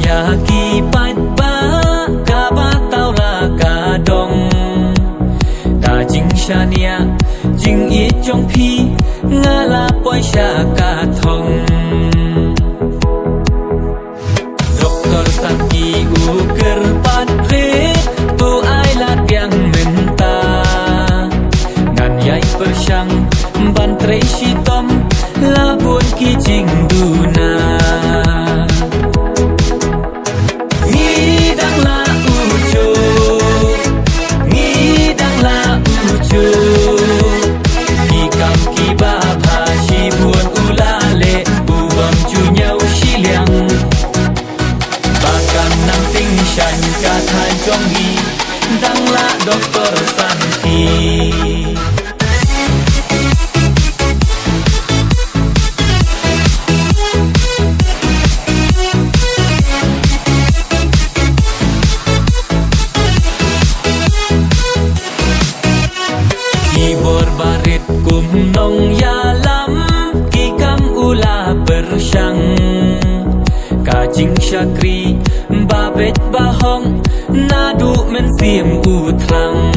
Yaki patba kaba taula kadong ta jing shania jing i chong phi ngala poi sha ka thong doktor saki uker pat re tu ai la piang menta nan yai persang ban tre shi tom la buon ki jing duna Doktor Santi Kibor barit kum nong yalam Kikam ula bersyang Kajing syakri babet bahong Nadu men sim utrang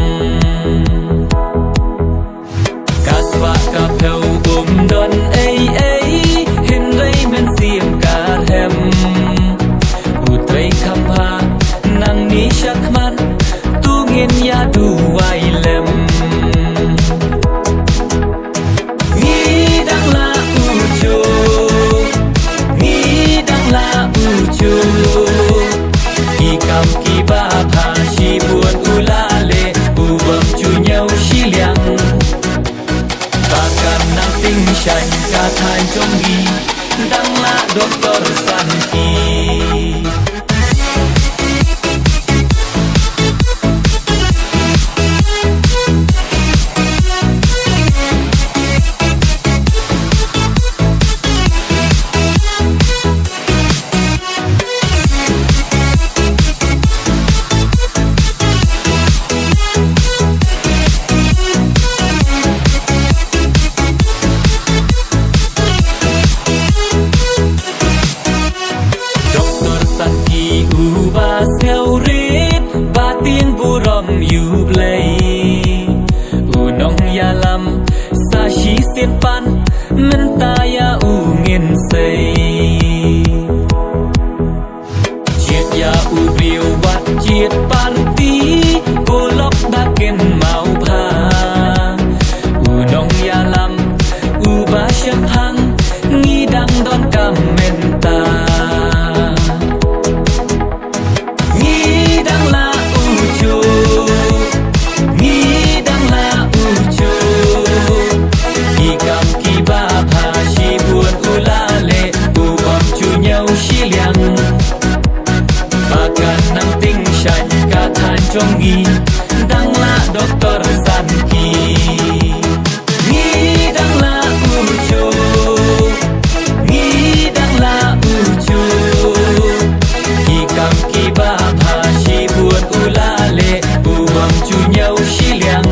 Kaswa kapeu don hin rei men sim karhem Utrei kamha nang ni syakman Tungin ya duwai lem Ngidang la ucu Ngidang la ucu Kikam kiba phashi buon ulale ubam chunyau shiliang Bakam nang ting shan ka than chonggi dang la doktor Santi Batin burom yu play Unong yalam Sashi simpan Mentaya ungin say Chiet ya ubriu wat chiet parti Golok dakin mau pa Unong yalam Uba syamhang Ngidang don kamenta Chonggi dang la doktor Santi Ngidang la ucu Ngidang la ucu Kikam kiba phashi buon ulale Uwam chunyau shiliang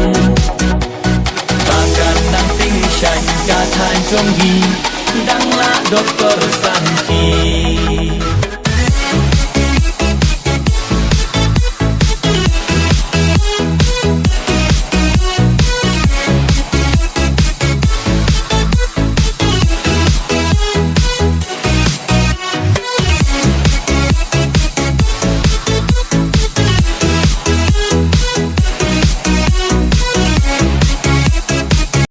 Bagan nang ting shan ka than chonggi